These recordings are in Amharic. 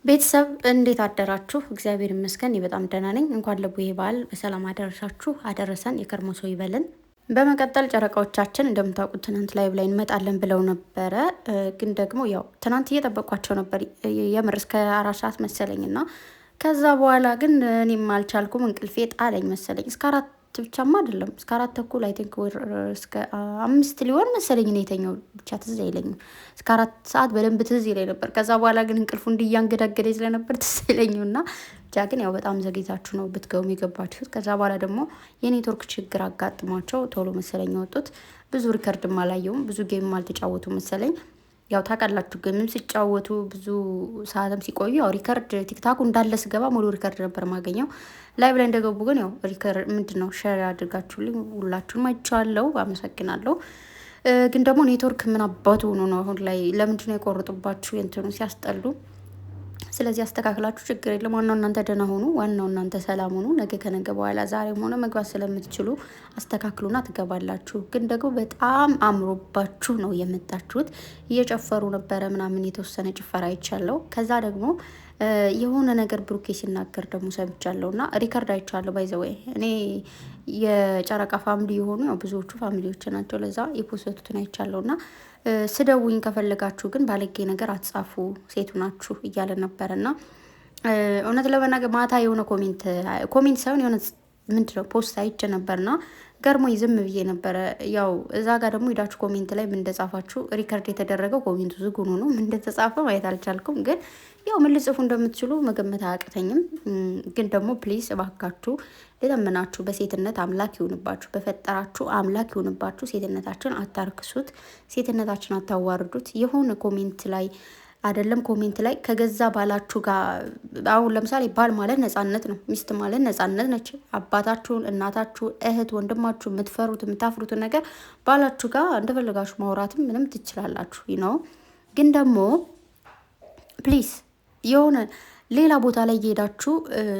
ቤተሰብ እንዴት አደራችሁ? እግዚአብሔር ይመስገን በጣም ደህና ነኝ። እንኳን ለቡሄ በዓል በሰላም አደረሳችሁ አደረሰን። የከርሞ ሰው ይበልን። በመቀጠል ጨረቃዎቻችን እንደምታውቁት ትናንት ላይቭ ላይ እንመጣለን ብለው ነበረ። ግን ደግሞ ያው ትናንት እየጠበቋቸው ነበር የምር እስከ 4 ሰዓት መሰለኝና ከዛ በኋላ ግን እኔም አልቻልኩም። እንቅልፌ ጣለኝ መሰለኝ እስከ 4 ብቻማ አይደለም እስከ 4 ተኩል አይ ቲንክ እስከ 5 ሊሆን መሰለኝ ነው የተኛው። ብቻ ትዝ አይለኝም። እስከ 4 ሰዓት በደንብ ትዝ ይለኝ ነበር። ከዛ በኋላ ግን እንቅልፉ እንዲያንገዳገደ ስለነበር ትዝ አይለኝምና ብቻ ግን ያው በጣም ዘግይታችሁ ነው ብትገቡም የገባችሁት። ከዛ በኋላ ደግሞ የኔትወርክ ችግር አጋጥሟቸው ቶሎ መሰለኝ ወጡት። ብዙ ሪከርድም አላየውም፣ ብዙ ጌምም አልተጫወቱ መሰለኝ። ያው ታውቃላችሁ ጌምም ሲጫወቱ ብዙ ሰዓትም ሲቆዩ ያው ሪከርድ ቲክታኩ እንዳለ ስገባ ሙሉ ሪከርድ ነበር ማገኘው። ላይቭ ላይ እንደገቡ ግን ያው ሪከርድ ምንድነው ሼር አድርጋችሁልኝ ሁላችሁም አይቻለሁ፣ አመሰግናለሁ። ግን ደግሞ ኔትወርክ ምን አባቱ ሆኖ ነው አሁን ላይ? ለምንድነው የቆረጡባችሁ? እንትኑ ሲያስጠሉ። ስለዚህ አስተካክላችሁ ችግር የለም። ዋናው እናንተ ደህና ሆኑ፣ ዋናው እናንተ ሰላም ሆኑ። ነገ ከነገ በኋላ ዛሬም ሆነ መግባት ስለምትችሉ አስተካክሉና ትገባላችሁ። ግን ደግሞ በጣም አምሮባችሁ ነው የመጣችሁት። እየጨፈሩ ነበረ ምናምን የተወሰነ ጭፈራ አይቻለሁ። ከዛ ደግሞ የሆነ ነገር ብሩኬ ሲናገር ደግሞ ሰምቻለሁ እና ሪከርድ አይቻለሁ። ባይዘወይ እኔ የጨረቃ ፋሚሊ የሆኑ ያው ብዙዎቹ ፋሚሊዎች ናቸው። ለዛ የፖስቱትን አይቻለሁ እና ስደውኝ ከፈለጋችሁ ግን ባለጌ ነገር አትጻፉ ሴቱ ናችሁ እያለ ነበር። እና እውነት ለመናገር ማታ የሆነ ኮሜንት ሳይሆን የሆነ ምንድነው ፖስት አይቼ ነበርና ገርሞኝ ዝም ብዬ ነበረ። ያው እዛ ጋር ደግሞ ሄዳችሁ ኮሜንት ላይ ምን እንደጻፋችሁ ሪከርድ የተደረገው ኮሜንቱ ዝግ ሆኖ ነው። ምን እንደተጻፈ ማየት አልቻልኩም። ግን ያው ምን ልጽፉ እንደምትችሉ መገመት አያቅተኝም። ግን ደግሞ ፕሊዝ እባካችሁ ልለምናችሁ፣ በሴትነት አምላክ ይሁንባችሁ፣ በፈጠራችሁ አምላክ ይሁንባችሁ። ሴትነታችን አታርክሱት፣ ሴትነታችን አታዋርዱት። የሆነ ኮሜንት ላይ አይደለም ኮሜንት ላይ ከገዛ ባላችሁ ጋር አሁን ለምሳሌ ባል ማለት ነጻነት ነው። ሚስት ማለት ነጻነት ነች። አባታችሁን፣ እናታችሁን፣ እህት ወንድማችሁ የምትፈሩት የምታፍሩትን ነገር ባላችሁ ጋር እንደፈለጋችሁ ማውራትም ምንም ትችላላችሁ ነው። ግን ደግሞ ፕሊዝ የሆነ ሌላ ቦታ ላይ እየሄዳችሁ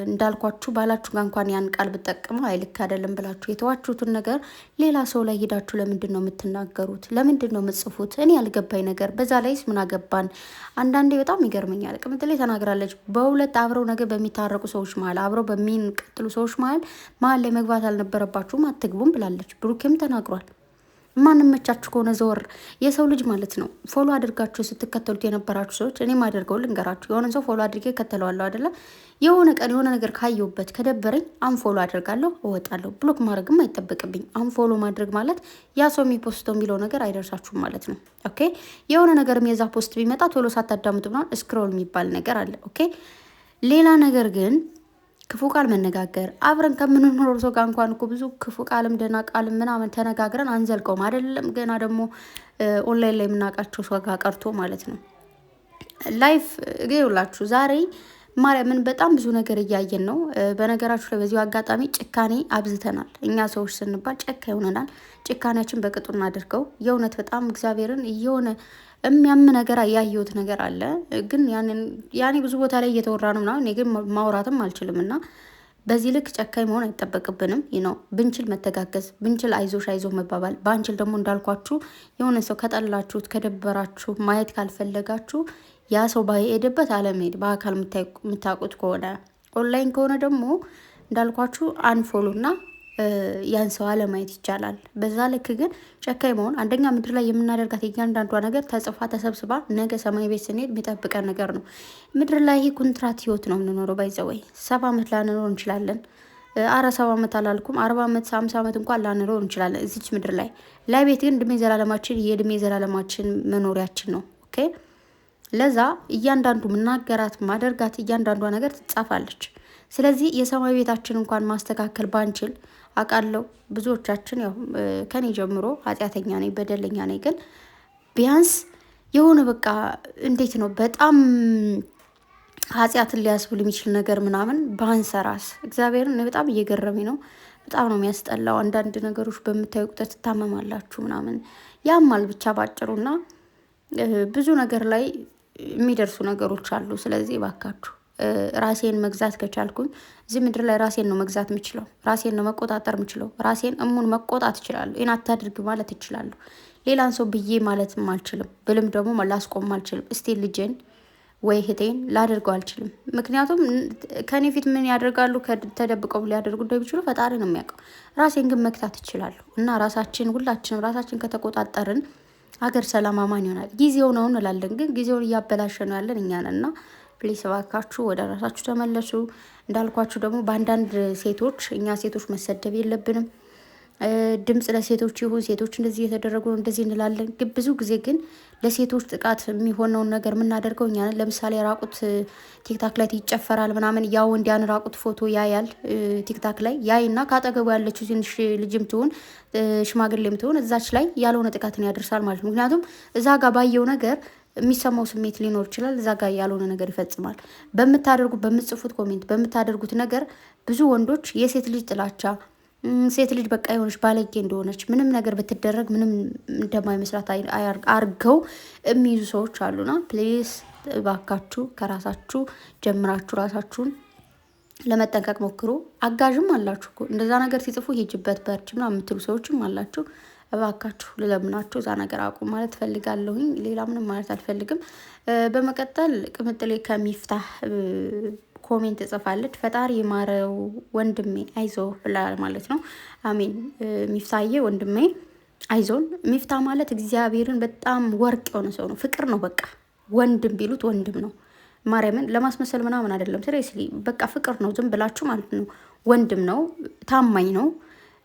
እንዳልኳችሁ ባላችሁ ጋር እንኳን ያን ቃል ብጠቀሙ አይልክ አይደለም ብላችሁ የተዋችሁትን ነገር ሌላ ሰው ላይ ሄዳችሁ ለምንድን ነው የምትናገሩት? ለምንድን ነው የምትጽፉት? እኔ ያልገባኝ ነገር በዛ ላይስ ምን አገባን? አንዳንዴ በጣም ይገርመኛል። ቅምጥሌ ተናግራለች። በሁለት አብረው ነገር በሚታረቁ ሰዎች መሀል አብረው በሚቀጥሉ ሰዎች መሀል ላይ መግባት አልነበረባችሁም፣ አትግቡም ብላለች። ብሩኬም ተናግሯል። ማንመቻችሁ ከሆነ ዘወር የሰው ልጅ ማለት ነው። ፎሎ አድርጋችሁ ስትከተሉት የነበራችሁ ሰዎች እኔም አድርገው ልንገራችሁ። የሆነ ሰው ፎሎ አድርጌ እከተለዋለሁ አይደለ? የሆነ ቀን የሆነ ነገር ካየሁበት ከደበረኝ አንፎሎ አድርጋለሁ፣ እወጣለሁ። ብሎክ ማድረግም አይጠበቅብኝ። አንፎሎ ማድረግ ማለት ያ ሰው የሚፖስተው የሚለው ነገር አይደርሳችሁም ማለት ነው። ኦኬ። የሆነ ነገርም የዛ ፖስት ቢመጣ ቶሎ ሳታዳምጡ ምናምን ስክሮል የሚባል ነገር አለ። ኦኬ። ሌላ ነገር ግን ክፉ ቃል መነጋገር አብረን ከምንኖረው ሰው ጋር እንኳን እኮ ብዙ ክፉ ቃልም ደህና ቃልም ምናምን ተነጋግረን አንዘልቀውም አይደለም። ገና ደግሞ ኦንላይን ላይ የምናውቃቸው ሰው ጋር ቀርቶ ማለት ነው። ላይፍ ይኸውላችሁ ዛሬ ማርያምን በጣም ብዙ ነገር እያየን ነው። በነገራችሁ ላይ በዚሁ አጋጣሚ ጭካኔ አብዝተናል። እኛ ሰዎች ስንባል ጨካ ይሆነናል። ጭካኔያችን በቅጡ እናድርገው። የእውነት በጣም እግዚአብሔርን እየሆነ የሚያም ነገር ያየሁት ነገር አለ። ግን ያኔ ብዙ ቦታ ላይ እየተወራ ነው ምናምን፣ እኔ ግን ማውራትም አልችልም። እና በዚህ ልክ ጨካኝ መሆን አይጠበቅብንም። ነው ብንችል መተጋገዝ ብንችል አይዞሽ አይዞ መባባል ባንችል ደግሞ እንዳልኳችሁ የሆነ ሰው ከጠላችሁት ከደበራችሁ ማየት ካልፈለጋችሁ ያ ሰው ባይሄድበት አለመሄድ፣ በአካል የምታውቁት ከሆነ ኦንላይን ከሆነ ደግሞ እንዳልኳችሁ አንፎሎ እና ያን ሰው አለማየት ይቻላል። በዛ ልክ ግን ጨካኝ መሆን አንደኛ ምድር ላይ የምናደርጋት እያንዳንዷ ነገር ተጽፋ ተሰብስባ ነገ ሰማይ ቤት ስንሄድ የሚጠብቀን ነገር ነው። ምድር ላይ ይሄ ኮንትራት ህይወት ነው የምንኖረው። ባይዘወይ 70 ዓመት ላንኖር እንችላለን። 70 ዓመት አላልኩም፣ 40 ዓመት 50 ዓመት እንኳን ላንኖር እንችላለን እዚች ምድር ላይ ቤት ግን እድሜ ዘላለማችን የእድሜ ዘላለማችን መኖሪያችን ነው። ኦኬ። ለዛ እያንዳንዱ ምናገራት ማደርጋት እያንዳንዷ ነገር ትጻፋለች። ስለዚህ የሰማይ ቤታችን እንኳን ማስተካከል ባንችል አውቃለሁ ብዙዎቻችን ያው ከኔ ጀምሮ ኃጢአተኛ ነኝ፣ በደለኛ ነኝ። ግን ቢያንስ የሆነ በቃ እንዴት ነው በጣም ኃጢአትን ሊያስብል የሚችል ነገር ምናምን ባንሰራስ። እግዚአብሔርን በጣም እየገረመኝ ነው። በጣም ነው የሚያስጠላው። አንዳንድ ነገሮች በምታዩ ቁጥር ትታመማላችሁ ምናምን ያማል። ብቻ ባጭሩና ብዙ ነገር ላይ የሚደርሱ ነገሮች አሉ። ስለዚህ ባካችሁ ራሴን መግዛት ከቻልኩኝ እዚህ ምድር ላይ ራሴን ነው መግዛት የምችለው። ራሴን ነው መቆጣጠር የምችለው። ራሴን እሙን መቆጣት እችላለሁ። ይህን አታድርግ ማለት እችላለሁ። ሌላን ሰው ብዬ ማለትም አልችልም። ብልም ደግሞ ላስቆም አልችልም። እስቲ ልጄን ወይ እህቴን ላደርገው አልችልም። ምክንያቱም ከኔ ፊት ምን ያደርጋሉ ተደብቀው ሊያደርጉ እንደሚችሉ ፈጣሪ ነው የሚያውቀው። ራሴን ግን መክታት እችላለሁ። እና ሁላችንም ራሳችን ከተቆጣጠርን ሀገር ሰላም አማን ይሆናል። ጊዜው ነው እንላለን፣ ግን ጊዜውን እያበላሸ ነው ያለን እኛ ነን። እና ፕሊስ እባካችሁ ወደ ራሳችሁ ተመለሱ። እንዳልኳችሁ ደግሞ በአንዳንድ ሴቶች እኛ ሴቶች መሰደብ የለብንም። ድምጽ ለሴቶች ይሁን፣ ሴቶች እንደዚህ የተደረጉ ነው እንደዚህ እንላለን። ግን ብዙ ጊዜ ግን ለሴቶች ጥቃት የሚሆነውን ነገር የምናደርገው እኛ ነን። ለምሳሌ ራቁት ቲክታክ ላይ ይጨፈራል ምናምን፣ ያው እንዲያን ራቁት ፎቶ ያያል ቲክታክ ላይ ያይና ካጠገቡ ያለችው ትንሽ ልጅም ትሁን ሽማግሌም ትሁን እዛች ላይ ያልሆነ ጥቃትን ያደርሳል ማለት ነው። ምክንያቱም እዛ ጋር ባየው ነገር የሚሰማው ስሜት ሊኖር ይችላል። እዛ ጋር ያልሆነ ነገር ይፈጽማል። በምትጽፉት ኮሜንት፣ በምታደርጉት ነገር ብዙ ወንዶች የሴት ልጅ ጥላቻ፣ ሴት ልጅ በቃ የሆነች ባለጌ እንደሆነች ምንም ነገር ብትደረግ ምንም እንደማይመስላት አርገው የሚይዙ ሰዎች አሉና ፕሌስ እባካችሁ ከራሳችሁ ጀምራችሁ ራሳችሁን ለመጠንቀቅ ሞክሩ። አጋዥም አላችሁ እኮ እንደዛ ነገር ሲጽፉ ሂጅበት በርች ምናምን የምትሉ ሰዎችም አላችሁ። እባካችሁ ልለምናችሁ እዛ ነገር አቁም ማለት ፈልጋለሁኝ። ሌላ ምንም ማለት አልፈልግም። በመቀጠል ቅምጥሌ ከሚፍታህ ኮሜንት ጽፋለች። ፈጣሪ የማረው ወንድሜ አይዞ ብላ ማለት ነው። አሜን። ሚፍታዬ ወንድሜ አይዞን። ሚፍታ ማለት እግዚአብሔርን በጣም ወርቅ የሆነ ሰው ነው። ፍቅር ነው በቃ። ወንድም ቢሉት ወንድም ነው። ማርያምን ለማስመሰል ምናምን አይደለም። ሲሪየስሊ በቃ ፍቅር ነው ዝም ብላችሁ ማለት ነው። ወንድም ነው፣ ታማኝ ነው፣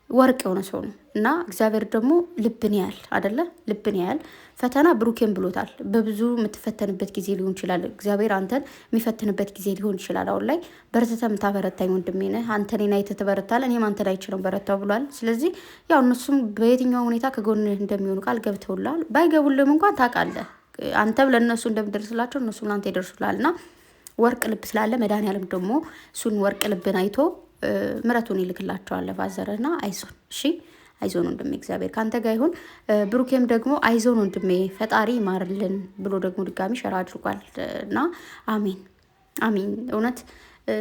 ወርቅ የሆነ ሰው ነው እና እግዚአብሔር ደግሞ ልብን ያህል አደለ፣ ልብን ያህል ፈተና ብሩኬን ብሎታል። በብዙ የምትፈተንበት ጊዜ ሊሆን ይችላል። እግዚአብሔር አንተን የሚፈትንበት ጊዜ ሊሆን ይችላል። አሁን ላይ በርትተህ የምታበረታኝ ወንድሜ ነህ። አንተ እኔን አይተህ ትበረታለህ፣ እኔም አንተን አይቼ ነው በረታው ብሏል። ስለዚህ ያው እነሱም በየትኛው ሁኔታ ከጎንህ እንደሚሆኑ ቃል ገብተውላል። ባይገቡልም እንኳን ታውቃለህ አንተም ለእነሱ እንደምደርስላቸው እነሱም ለአንተ ይደርሱላል። እና ወርቅ ልብ ስላለ መድኃኒዓለም ደግሞ እሱን ወርቅ ልብን አይቶ ምረቱን ይልክላቸዋል። ፋዘርና አይዞን፣ እሺ አይዞን ወንድሜ፣ እግዚአብሔር ከአንተ ጋር ይሁን። ብሩኬም ደግሞ አይዞን ወንድሜ ፈጣሪ ይማርልን ብሎ ደግሞ ድጋሚ ሸራ አድርጓል እና አሜን አሜን። እውነት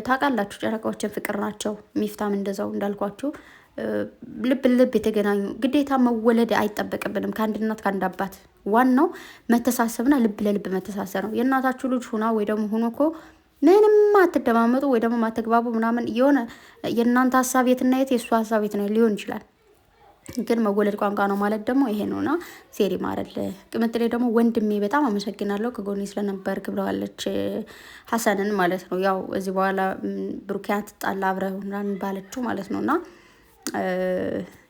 ታውቃላችሁ ጨረቃዎችን ፍቅር ናቸው። ሚፍታም እንደዛው እንዳልኳችሁ ልብ ልብ የተገናኙ ግዴታ መወለድ አይጠበቅብንም ከአንድ እናት ከአንድ አባት። ዋናው መተሳሰብና ልብ ለልብ መተሳሰብ ነው። የእናታችሁ ልጅ ሁና ወይ ደግሞ ሆኖ እኮ ምንም አትደማመጡ ወይ ደግሞ ማተግባቡ ምናምን የሆነ የእናንተ ሀሳብ የትና የት የእሱ ሀሳብ የት ነው ሊሆን ይችላል። ግን መወለድ ቋንቋ ነው ማለት ደግሞ ይሄ ነውና ሴሪ ማረል። ቅምጥሌ ደግሞ ወንድሜ በጣም አመሰግናለሁ ከጎኔ ስለነበር ብለዋለች። ሀሰንን ማለት ነው። ያው እዚህ በኋላ ብሩኪያን ትጣላ አብረው ምናምን ባለችው ማለት ነውና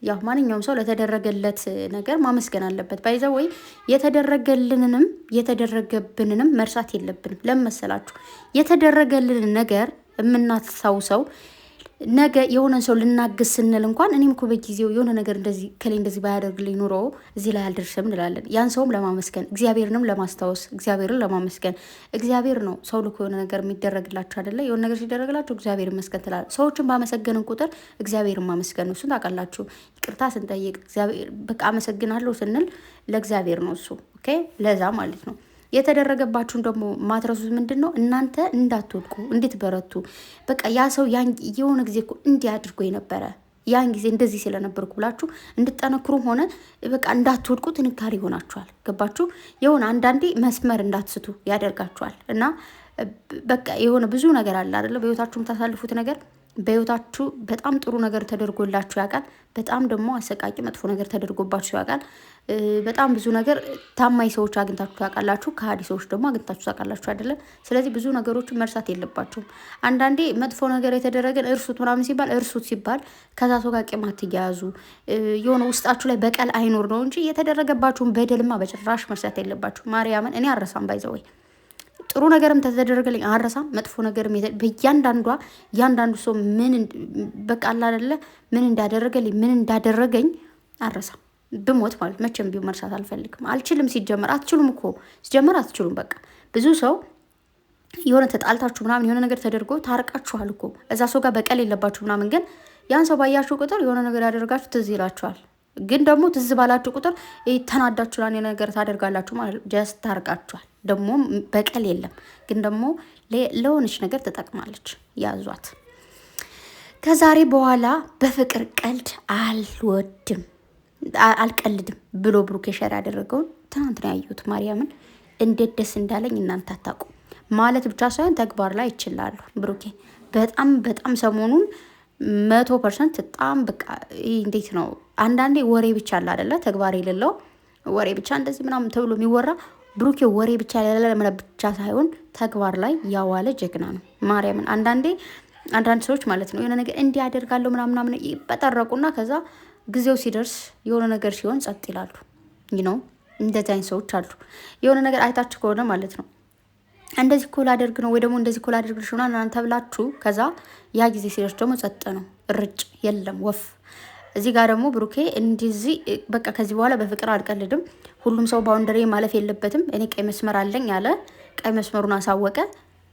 ያው ማንኛውም ሰው ለተደረገለት ነገር ማመስገን አለበት። ባይዘው ወይ የተደረገልንንም የተደረገብንንም መርሳት የለብንም። ለመሰላችሁ የተደረገልን ነገር የምናስታውሰው ነገ የሆነ ሰው ልናግዝ ስንል እንኳን እኔም እኮ በጊዜው የሆነ ነገር እንደዚህ ከሌ እንደዚህ ባያደርግልኝ ኑሮ እዚህ ላይ አልደርስም እንላለን። ያን ሰውም ለማመስገን እግዚአብሔርንም ለማስታወስ እግዚአብሔርን ለማመስገን እግዚአብሔር ነው ሰው ልኮ የሆነ ነገር የሚደረግላችሁ አይደለ? የሆነ ነገር ሲደረግላችሁ እግዚአብሔር ይመስገን ትላለ። ሰዎችን ባመሰገንን ቁጥር እግዚአብሔርን ማመስገን ነው። እሱን ታውቃላችሁ። ይቅርታ ስንጠይቅ እግዚአብሔር በቃ አመሰግናለሁ ስንል ለእግዚአብሔር ነው እሱ። ኦኬ ለዛ ማለት ነው። የተደረገባችሁን ደግሞ ማትረሱት ምንድን ነው? እናንተ እንዳትወድቁ እንድትበረቱ። በቃ ያ ሰው የሆነ ጊዜ እኮ እንዲህ አድርጎ የነበረ ያን ጊዜ እንደዚህ ስለነበርኩ ብላችሁ እንድጠነክሩም ሆነ በቃ እንዳትወድቁ ጥንካሬ ይሆናችኋል። ገባችሁ? የሆነ አንዳንዴ መስመር እንዳትስቱ ያደርጋችኋል። እና በቃ የሆነ ብዙ ነገር አለ አይደለ? በህይወታችሁ የምታሳልፉት ነገር በህይወታችሁ በጣም ጥሩ ነገር ተደርጎላችሁ ያውቃል። በጣም ደግሞ አሰቃቂ መጥፎ ነገር ተደርጎባችሁ ያውቃል። በጣም ብዙ ነገር ታማኝ ሰዎች አግኝታችሁ ታውቃላችሁ። ከሀዲ ሰዎች ደግሞ አግኝታችሁ ታውቃላችሁ አይደለ? ስለዚህ ብዙ ነገሮችን መርሳት የለባችሁም። አንዳንዴ መጥፎ ነገር የተደረገን እርሱት ምናምን ሲባል እርሱት ሲባል ከዛ ሰው ጋር ቂም አትያያዙ። የሆነ ውስጣችሁ ላይ በቀል አይኖር ነው እንጂ የተደረገባችሁን በደልማ በጭራሽ መርሳት የለባችሁ። ማርያምን እኔ አረሳም ባይዘወይ ጥሩ ነገርም ተደረገልኝ አረሳም። መጥፎ ነገርም እያንዳንዱ ሰው ምን በቃ አይደለ ምን እንዳደረገልኝ ምን እንዳደረገኝ አረሳም። ብሞት ማለት መቼም ቢሆን መርሳት አልፈልግም። አልችልም። ሲጀመር አትችሉም እኮ ሲጀመር አትችሉም። በቃ ብዙ ሰው የሆነ ተጣልታችሁ ምናምን የሆነ ነገር ተደርጎ ታርቃችኋል እኮ እዛ ሰው ጋር በቀል የለባችሁ ምናምን፣ ግን ያን ሰው ባያችሁ ቁጥር የሆነ ነገር ያደርጋችሁ ትዝ ይላችኋል። ግን ደግሞ ትዝ ባላችሁ ቁጥር ተናዳችሁ ላን ነገር ታደርጋላችሁ ማለት ጀስት ታርቃችኋል። ደግሞ በቀል የለም፣ ግን ደግሞ ለሆነች ነገር ትጠቅማለች። ያዟት። ከዛሬ በኋላ በፍቅር ቀልድ አልቀልድም ብሎ ብሩክ ሸር ያደረገውን ትናንት ነው ያየሁት። ማርያምን እንዴት ደስ እንዳለኝ እናንተ አታውቁ። ማለት ብቻ ሳይሆን ተግባር ላይ ይችላሉ። ብሩኬ በጣም ሰሞኑን 100% በጣም በቃ እንዴት ነው አንዳንዴ ወሬ ብቻ አለ አይደለ? ተግባር የሌለው ወሬ ብቻ እንደዚህ ምናምን ተብሎ የሚወራ ብሩኬ ወሬ ብቻ ያለ ብቻ ሳይሆን ተግባር ላይ ያዋለ ጀግና ነው። ማርያምን አንዳንድ ሰዎች ማለት ነው የሆነ ነገር እንዲህ ያደርጋለሁ ምናምን ይበጠረቁና ከዛ ጊዜው ሲደርስ የሆነ ነገር ሲሆን ጸጥ ይላሉ። ነው እንደዚህ አይነት ሰዎች አሉ። የሆነ ነገር አይታችሁ ከሆነ ማለት ነው እንደዚህ እኮ ላደርግ ነው ወይ ደግሞ እንደዚህ እኮ ላደርግልሽ ሆና እናንተ ብላችሁ ከዛ ያ ጊዜ ሲደርስ ደግሞ ጸጥ ነው፣ ርጭ የለም ወፍ። እዚህ ጋር ደግሞ ብሩኬ እንደዚህ በቃ ከዚህ በኋላ በፍቅር አልቀልድም፣ ሁሉም ሰው ባውንደሪ ማለፍ የለበትም፣ እኔ ቀይ መስመር አለኝ አለ። ቀይ መስመሩን አሳወቀ፣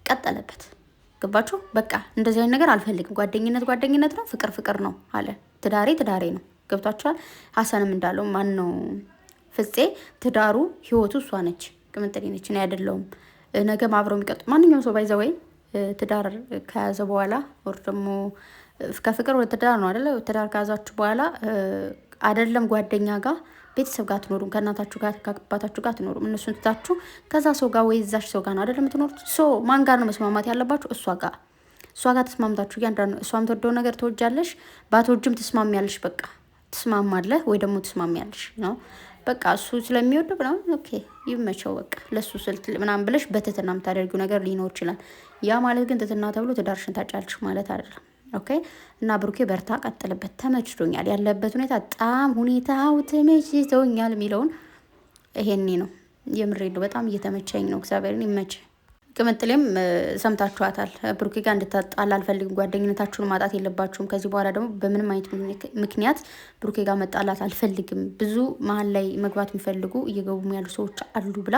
ቀጠለበት። ገባችሁ? በቃ እንደዚህ አይነት ነገር አልፈልግም፣ ጓደኝነት ነው፣ ፍቅር ነው አለ። ትዳሬ ነው። ገብቷችኋል? ሀሰንም እንዳለው ማን ነው ፍፄ ትዳሩ ህይወቱ እሷ ነች፣ ቅምጥሌ ነች፣ እኔ አይደለሁም። ነገ አብረው የሚቀጡ ማንኛውም ሰው ባይዘወይ ትዳር ከያዘ በኋላ ወር ደግሞ ከፍቅር ወደ ትዳር ነው አይደለ? ትዳር ከያዛችሁ በኋላ አይደለም ጓደኛ ጋር ቤተሰብ ጋር አትኖሩም። ከእናታችሁ ጋር ከአባታችሁ ጋር አትኖሩም። እነሱን ትታችሁ ከዛ ሰው ጋር ወይ እዛሽ ሰው ጋር ነው አይደለም የምትኖሩት። ሶ ማን ጋር ነው መስማማት ያለባችሁ? እሷ ጋር ተስማምታችሁ እያንዳንዱ እሷ የምትወደው ነገር ትወጃለሽ፣ ባትወጅም ትስማሚያለሽ። በቃ ትስማማለህ ወይ ደግሞ ትስማሚያለሽ ነው በቃ እሱ ስለሚወድ ምናምን ኦኬ ይመቸው በቃ ለሱ ስልት ምናምን ብለሽ በትህትና የምታደርጊው ነገር ሊኖር ይችላል። ያ ማለት ግን ትህትና ተብሎ ትዳርሽን ታጫልሽ ማለት አይደለም። ኦኬ እና ብሩኬ በርታ፣ ቀጥልበት። ተመችቶኛል ያለበት ሁኔታ በጣም ሁኔታው ተመችቶኛል የሚለውን ይሄኔ ነው የምሬዱ። በጣም እየተመቸኝ ነው። እግዚአብሔርን ይመች። ቅምጥሌም ሰምታችኋታል። ብሩኬ ጋር እንድታጣላ አልፈልግም፣ ጓደኝነታችሁን ማጣት የለባችሁም። ከዚህ በኋላ ደግሞ በምንም አይነት ምክንያት ብሩኬ ጋር መጣላት አልፈልግም። ብዙ መሀል ላይ መግባት የሚፈልጉ እየገቡም ያሉ ሰዎች አሉ ብላ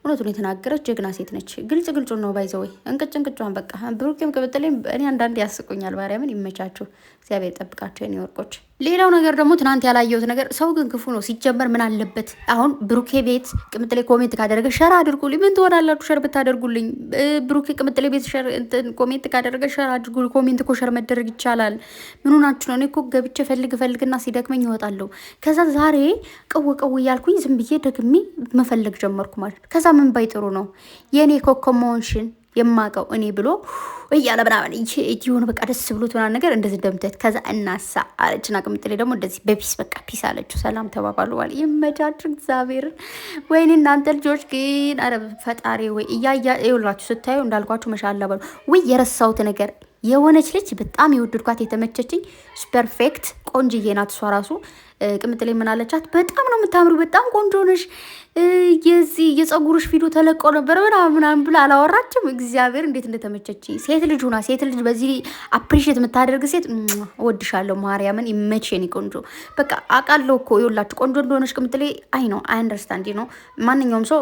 እውነቱን የተናገረች ጀግና ሴት ነች። ግልጽ ነው ባይዘወይ እንቅጭን በቃ ብሩኬም ቅምጥሌም እኔ አንዳንዴ ያስቁኛል። ማርያምን ይመቻችሁ፣ እግዚአብሔር ጠብቃቸው የኔ ወርቆች። ሌላው ነገር ደግሞ ትናንት ያላየሁት ነገር ሰው ግን ክፉ ነው ሲጀመር። ምን አለበት አሁን ብሩኬ ቤት ቅምጥሌ ኮሜንት ካደረገ ሸር አድርጉልኝ። ምን ትሆናላችሁ ሸር ብታደርጉልኝ? ብሩኬ ቅምጥሌ ቤት ሸር ኮሜንት ካደረገ ሸር አድርጉልኝ። ኮሜንት እኮ ሸር መደረግ ይቻላል። ምን ሆናችሁ ነው? እኔ እኮ ገብቼ ፈልግና ሲደክመኝ ይወጣለሁ። ከዛ ዛሬ ቀው እያልኩኝ ዝም ብዬ ደግሜ መፈለግ ጀመርኩ ማለት ነው። ከዛ ምን ባይጥሩ ነው የእኔ ኮኮሞንሽን የማቀው እኔ ብሎ እያለ ምናምን የሆነ በቃ ደስ ብሎት ምናምን ነገር እንደዚህ እንደምታየት ከዛ እናሳ አለችና ቅምጥሌ ደግሞ እንደዚህ በፒስ በቃ ፒስ አለችው። ሰላም ተባባሉ ባለ ይመቻችሁ። እግዚአብሔርን ወይኔ እናንተ ልጆች ግን አረ ፈጣሪ ወይ ይኸውላችሁ ስታዩ እንዳልኳችሁ መሻላ ባሉ ወይ የረሳሁት ነገር የሆነች ልጅ በጣም የወደድኳት የተመቸችኝ ፐርፌክት ቆንጅዬ ናት። እሷ ራሱ ቅምጥሌ ምን አለቻት? በጣም ነው የምታምሩ፣ በጣም ቆንጆ ነሽ፣ የዚህ የጸጉርሽ ቪዲዮ ተለቆ ነበር ምናምን ብላ አላወራችም? እግዚአብሔር እንዴት እንደተመቸችኝ ሴት ልጅ ሁና ሴት ልጅ በዚህ አፕሪሼት የምታደርግ ሴት እወድሻለሁ። ማርያምን ይመቼን ቆንጆ በቃ አውቃለሁ እኮ ይኸውላችሁ ቆንጆ እንደሆነች ቅምጥሌ አይ ነው አንደርስታንድ ነው። ማንኛውም ሰው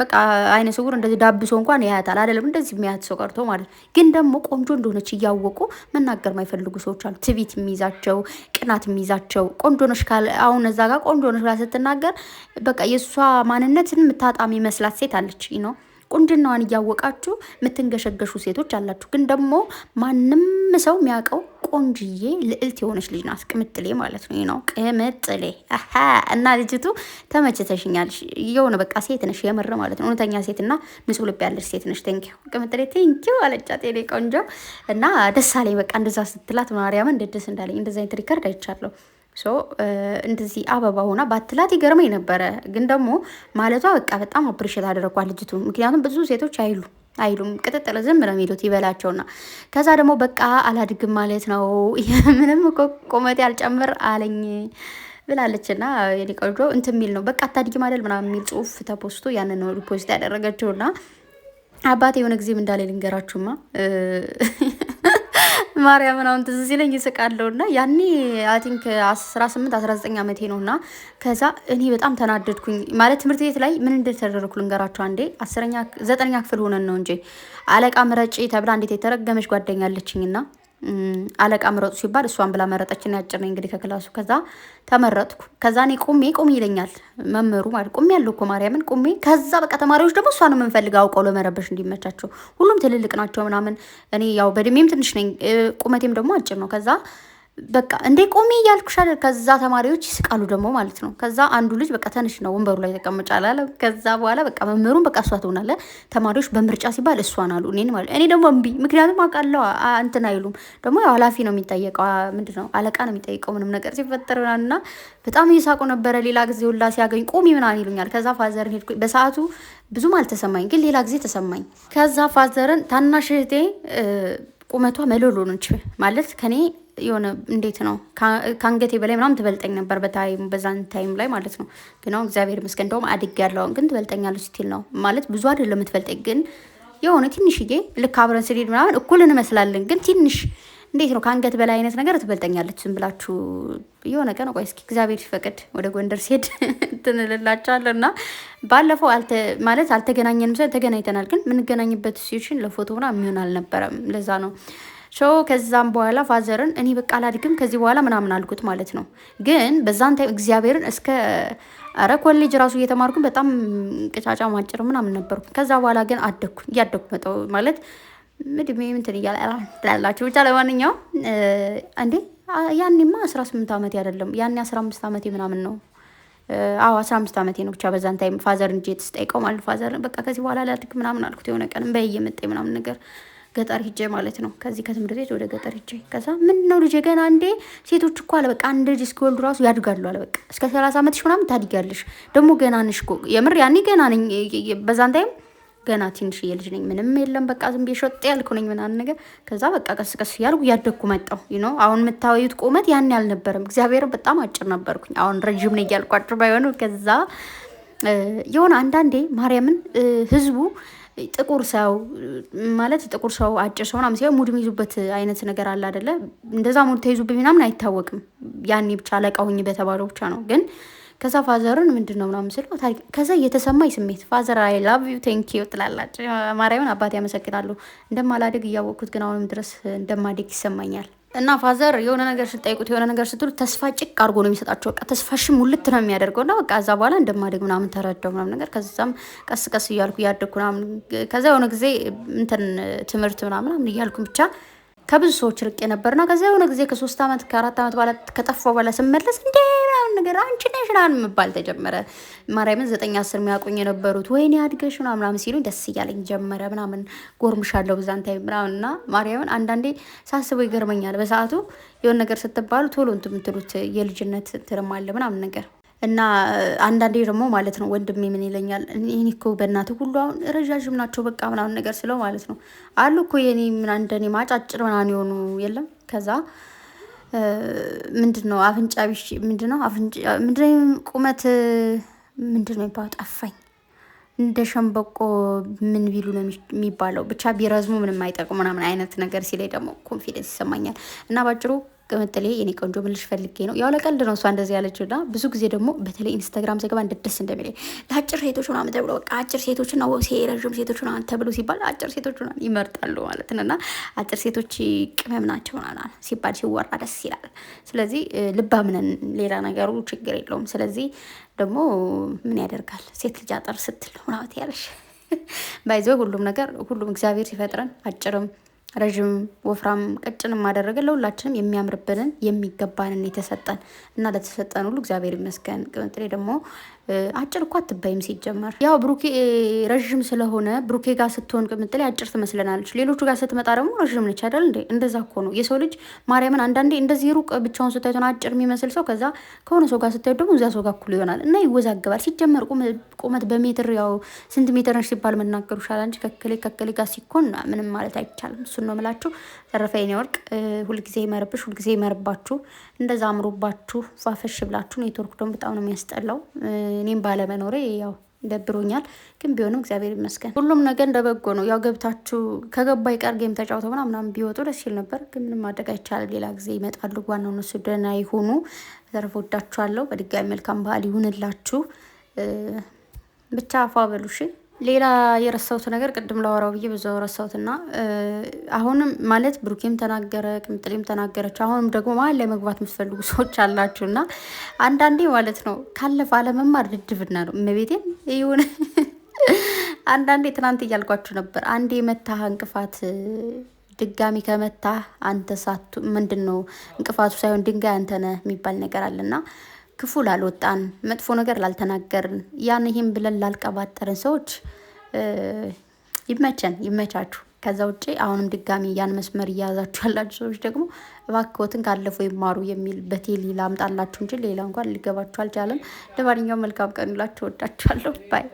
በቃ አይነ ስውር እንደዚህ ዳብሶ እንኳን ያያታል አይደለም እንደዚህ የሚያት ሰው ቀርቶ ማለት ግን ደግሞ ቆንጆ እንደሆነች እያወቁ መናገር ማይፈልጉ ሰዎች አሉ። ትቢት የሚይዛቸው ቅናት የሚይዛቸው ቆንጆ ነሽ ካለ አሁን እዛ ጋር ቆንጆ ነሽ ብላ ስትናገር በቃ የእሷ ማንነትን የምታጣም ይመስላት ሴት አለች ነው። ቁንጅናዋን እያወቃችሁ የምትንገሸገሹ ሴቶች አላችሁ። ግን ደግሞ ማንም ሰው የሚያውቀው ቆንጅዬ ልዕልት የሆነች ልጅ ናት ቅምጥሌ ማለት ነው። ቅምጥሌ እና ልጅቱ ተመችተሽኛል። የሆነ በቃ ሴት ነሽ የምር ማለት ነው። እውነተኛ ሴት እና ንጹህ ልብ ያለች ሴት ነሽ። ቴንኪው ቅምጥሌ ቴንኪው አለቻት የኔ ቆንጆ እና ደስ አለኝ። በቃ እንደዛ ስትላት ማርያምን ደስ እንዳለኝ እንደዛ አይነት ሪከርድ አይቻለሁ። እንደዚህ አበባ ሆና ባትላት ይገርመኝ ነበረ። ግን ደግሞ ማለቷ በቃ በጣም አፕሪሼት አደረኳት ልጅቱ። ምክንያቱም ብዙ ሴቶች አይሉም ቅጥጥል ዝም ነው የሚሉት ይበላቸውና ከዛ ደግሞ በቃ አላድግም ማለት ነው ምንም እኮ ቁመቴ አልጨምር አለኝ ብላለችና የኔ ቆንጆ እንትን የሚል ነው በቃ አታድጊም አይደል ምናምን የሚል ጽሁፍ ተፖስቶ ያንን ነው ሪፖስት ያደረገችውና አባቴ የሆነ ጊዜም እንዳለ ልንገራችሁማ ማርያምን አሁን ትዝ ሲለኝ ይስቃለሁ። እና ያኔ አይ ቲንክ 18-19 ዓመቴ ነው። እና ከዛ እኔ በጣም ተናደድኩኝ ማለት ትምህርት ቤት ላይ ምን እንደተደረግኩ ልንገራችሁ። አንዴ 9ኛ ክፍል ሆነን ነው እንጂ አለቃ ምረጪ ተብላ እንዴት የተረገመች ጓደኛ አለችኝና አለቃ ምረጡ ሲባል እሷን ብላ መረጠችን። ያጭር ነኝ እንግዲህ ከክላሱ። ከዛ ተመረጥኩ። ከዛ እኔ ቁሚ ይለኛል መምህሩ ማለት ቁሚ ያለው እኮ ማርያምን ቁሚ። ከዛ በቃ ተማሪዎች ደግሞ እሷን የምንፈልግ አውቀው ለመረበሽ እንዲመቻቸው ሁሉም ትልልቅ ናቸው ምናምን። እኔ ያው በእድሜም ትንሽ ነኝ ቁመቴም ደግሞ አጭር ነው። ከዛ በቃ እንዴ ቆሜ እያልኩሽ አይደል? ከዛ ተማሪዎች ይስቃሉ ደግሞ ማለት ነው። ከዛ አንዱ ልጅ በቃ ተነሽ ነው ወንበሩ ላይ ተቀመጫ አላለ። ከዛ በኋላ በቃ መምህሩን በቃ እሷ ትሆናለህ፣ ተማሪዎች በምርጫ ሲባል እሷን አሉ እኔን ማለት እኔ ደግሞ እምቢ። ምክንያቱም አውቃለሁ እንትን አይሉም ደግሞ ያው ኃላፊ ነው የሚጠየቀው፣ ምንድን ነው አለቃ ነው የሚጠይቀው ምንም ነገር ሲፈጠር እና በጣም እየሳቁ ነበረ። ሌላ ጊዜ ሁላ ሲያገኝ ቆሚ ምናምን ይሉኛል። ከዛ ፋዘርን ሄድኩ። በሰዓቱ ብዙም አልተሰማኝ፣ ግን ሌላ ጊዜ ተሰማኝ። ከዛ ፋዘርን ታናሽ እህቴ ቁመቷ መለሎ ነች ማለት ከኔ የሆነ እንዴት ነው ከአንገቴ በላይ ምናምን ትበልጠኝ ነበር በዛን ታይም ላይ ማለት ነው። ግን አሁን እግዚአብሔር ይመስገን እንደውም አድግ ያለው ግን ትበልጠኛለች ስትል ነው ማለት ብዙ አይደለም የምትበልጠኝ፣ ግን የሆነ ትንሽዬ ልክ አብረን ስንሄድ ምናምን እኩል እንመስላለን፣ ግን ትንሽ እንዴት ነው ከአንገት በላይ አይነት ነገር ትበልጠኛለች። ዝም ብላችሁ የሆነ ቀን ቆይ እስኪ እግዚአብሔር ሲፈቅድ ወደ ጎንደር ሲሄድ ትንልላችኋለሁ። እና ባለፈው ማለት አልተገናኘንም፣ ተገናኝተናል፣ ግን የምንገናኝበት ሲሽን ለፎቶ ምናምን የሚሆን አልነበረም። ለዛ ነው ከዛም በኋላ ፋዘርን እኔ በቃ አላድግም ከዚህ በኋላ ምናምን አልኩት ማለት ነው። ግን በዛን ታይም እግዚአብሔርን እስከ ኮሌጅ ራሱ እየተማርኩኝ በጣም ቅጫጫ ማጭር ምናምን ነበርኩ። ከዛ በኋላ ግን እያደኩ መጣሁ ማለት ምድሜ ምንትን እያላችሁ ብቻ። ለማንኛውም እንዴ ያኔማ 18 ዓመቴ አይደለም ያኔ 15 ዓመቴ ምናምን ነው። 15 ዓመቴ ነው ብቻ በዛን ታይም ፋዘርን እንጂ ተስጠይቀው ማለት ፋዘርን በቃ ከዚህ በኋላ ላድግ ምናምን አልኩት። የሆነ ቀን በየመጣ ምናምን ነገር ገጠር ሂጄ ማለት ነው። ከዚህ ከትምህርት ቤት ወደ ገጠር ሂጄ ከዛ ምን ነው ልጄ ገና እንዴ ሴቶች እኮ አለ በቃ አንድ ልጅ እስኪወልዱ ራሱ ያድጋሉ አለ በቃ እስከ 30 ዓመትሽ ምናምን ታድጊያለሽ ደግሞ ገና ነሽ እኮ የምር ያኔ ገና ነኝ። በዛን ታይም ገና ትንሽዬ ልጅ ነኝ፣ ምንም የለም በቃ ዝም ብዬ ሾጥ ያልኩ ነኝ ምናምን ነገር። ከዛ በቃ ቀስ ቀስ እያልኩ እያደግኩ መጣሁ። አሁን የምታዩት ቁመት ያን አልነበረም። እግዚአብሔር በጣም አጭር ነበርኩኝ። አሁን ረጅም ነኝ እያልኳቸው ባይሆኑ ከዛ የሆነ አንዳንዴ ማርያምን ህዝቡ ጥቁር ሰው ማለት ጥቁር ሰው አጭር ሰው ምናምን ሲሆን ሙድ የሚይዙበት አይነት ነገር አለ አይደለ? እንደዛ ሙድ ተይዙብኝ ምናምን አይታወቅም። ያኔ ብቻ አለቃሁኝ በተባለው ብቻ ነው። ግን ከዛ ፋዘርን ምንድን ነው ምናምን ስለው ታሪክ ከዛ እየተሰማኝ ስሜት ፋዘር አይ ላቭ ዩ ቴንክ ዩ ትላላችሁ። ማርያምን አባቴ ያመሰግናለሁ። እንደማላደግ እያወቅኩት ግን አሁንም ድረስ እንደማደግ ይሰማኛል። እና ፋዘር የሆነ ነገር ስጠይቁት የሆነ ነገር ስትሉ ተስፋ ጭቅ አድርጎ ነው የሚሰጣቸው። በቃ ተስፋሽም ሙልት ነው የሚያደርገው። እና በቃ እዛ በኋላ እንደማደግ ምናምን ተረዳው ምናምን ነገር። ከዛም ቀስ ቀስ እያልኩ እያደግኩ ምናምን ከዛ የሆነ ጊዜ እንትን ትምህርት ምናምን እያልኩ ብቻ ከብዙ ሰዎች ርቄ ነበርና ከዛ የሆነ ጊዜ ከ3 ዓመት ከ4 ዓመት በኋላ ከጠፋሁ በኋላ ስመለስ እንዴ ምናምን ነገር አንቺ ነሽ ምናምን የምባል ተጀመረ። ማርያምን 9-10 የሚያውቁኝ የነበሩት ወይኔ አድገሽ ምናምን ሲሉኝ ደስ እያለኝ ጀመረ ምናምን ጎርምሻለሁ በዛን ታይም ምናምን። እና ማርያምን አንዳንዴ ሳስበው ይገርመኛል። በሰዓቱ የሆነ ነገር ስትባሉ ቶሎ እንትን የምትሉት የልጅነት ትርማለ ምናምን ነገር እና አንዳንዴ ደግሞ ማለት ነው ወንድሜ ምን ይለኛል፣ እኔ እኮ በእናትህ ሁሉ አሁን ረዣዥም ናቸው በቃ ምናምን ነገር ስለው ማለት ነው አሉ እኮ የኔ እንደኔ ማጫጭር ምናምን የሆኑ የለም። ከዛ ምንድን ነው አፍንጫ ቢሽ ምንድን ነው አፍንጫ ምንድን ነው ቁመት ምንድን ነው ይባላል ጠፋኝ። እንደ ሸንበቆ ምን ቢሉ ነው የሚባለው ብቻ ቢረዝሙ ምንም አይጠቅሙ ምናምን አይነት ነገር ሲላይ ደግሞ ኮንፊደንስ ይሰማኛል። እና ባጭሩ ቅምጥሌ የኔ ቆንጆ ምልሽ ፈልጌ ነው ያው ለቀልድ ነው እሷ እንደዚህ ያለችው። እና ብዙ ጊዜ ደግሞ በተለይ ኢንስታግራም ዘገባ እንደደስ እንደሚለኝ ለአጭር ሴቶች ምናምን ተብሎ በቃ አጭር ሴቶች እና ረዥም ሴቶች ምናምን ተብሎ ሲባል አጭር ሴቶች ምናምን ይመርጣሉ ማለት ነው። እና አጭር ሴቶች ቅመም ናቸው ምናምን ሲባል ሲወራ ደስ ይላል። ስለዚህ ልባም ነን፣ ሌላ ነገሩ ችግር የለውም። ስለዚህ ደግሞ ምን ያደርጋል ሴት ልጅ አጠር ስትል ምናምን ያለሽ ባይዞ ሁሉም ነገር ሁሉም እግዚአብሔር ሲፈጥረን አጭርም ረዥም ወፍራም ቀጭንም ማደረገ ለሁላችንም የሚያምርብንን የሚገባንን የተሰጠን እና ለተሰጠን ሁሉ እግዚአብሔር ይመስገን። ቅምጥሌ ደግሞ አጭር እኮ አትባይም ሲጀመር። ያው ብሩኬ ረዥም ስለሆነ ብሩኬ ጋር ስትሆን ቅምጥሌ አጭር ትመስለናለች፣ ሌሎቹ ጋር ስትመጣ ደግሞ ረዥም ነች አይደል እንዴ? እንደዛ እኮ ነው የሰው ልጅ። ማርያምን አንዳንዴ እንደዚህ ሩቅ ብቻውን ስታዩት አጭር የሚመስል ሰው ከዛ ከሆነ ሰው ጋር ስታዩት ደግሞ እዚያ ሰው ጋር እኩል ይሆናል እና ይወዛገባል። ሲጀመር ቁመት በሜትር ያው ስንት ሜትር ነች ሲባል መናገሩ ይሻላል እንጂ ከከሌ ጋር ሲኮን ምንም ማለት አይቻልም። እሱን ነው የምላችሁ። ተረፈ የኔ ወርቅ ሁልጊዜ ይመርብሽ፣ ሁልጊዜ ይመርባችሁ፣ እንደዛ አምሮባችሁ ፋፈሽ ብላችሁ። ኔትወርክ ደግሞ በጣም ነው የሚያስጠላው። እኔም ባለመኖሬ ያው ደብሮኛል፣ ግን ቢሆንም እግዚአብሔር ይመስገን ሁሉም ነገር እንደበጎ ነው። ያው ገብታችሁ ከገባ ይቀር ጌም ተጫውተው ምናምን ቢወጡ ደስ ይል ነበር፣ ግን ምንም ማድረግ አይቻልም። ሌላ ጊዜ ይመጣሉ። ዋናው እነሱ ደህና ይሁኑ። ተረፈ ወዳችኋለሁ። በድጋሚ መልካም በዓል ይሁንላችሁ። ብቻ አፏ በሉ እሺ። ሌላ የረሳሁት ነገር ቅድም ላወራው ብዬ ብዙው ረሳሁትና አሁንም ማለት ብሩኬም ተናገረ ቅምጥሌም ተናገረች። አሁንም ደግሞ መሀል ላይ መግባት የምትፈልጉ ሰዎች አላችሁና አንዳንዴ ማለት ነው ካለፈ አለመማር ድድብና ነው። እመቤቴን ይሁን አንዳንዴ ትናንት እያልኳችሁ ነበር። አንዴ መታህ እንቅፋት ድጋሚ ከመታ አንተ ሳቱ ምንድነው እንቅፋቱ ሳይሆን ድንጋይ አንተ ነህ የሚባል ነገር አለና ክፉ ላልወጣን መጥፎ ነገር ላልተናገርን ያን ይሄን ብለን ላልቀባጠርን ሰዎች ይመቻችሁ። ከዛ ውጪ አሁንም ድጋሚ ያን መስመር እያያዛችሁ ያላችሁ ሰዎች ደግሞ እባክዎትን ካለፈው ይማሩ የሚል በቴሌ ላምጣላችሁ እንጂ ሌላ እንኳን ሊገባችሁ አልቻለም። ለማንኛውም መልካም ቀን ይላችሁ። ወዳችኋለሁ። ባይ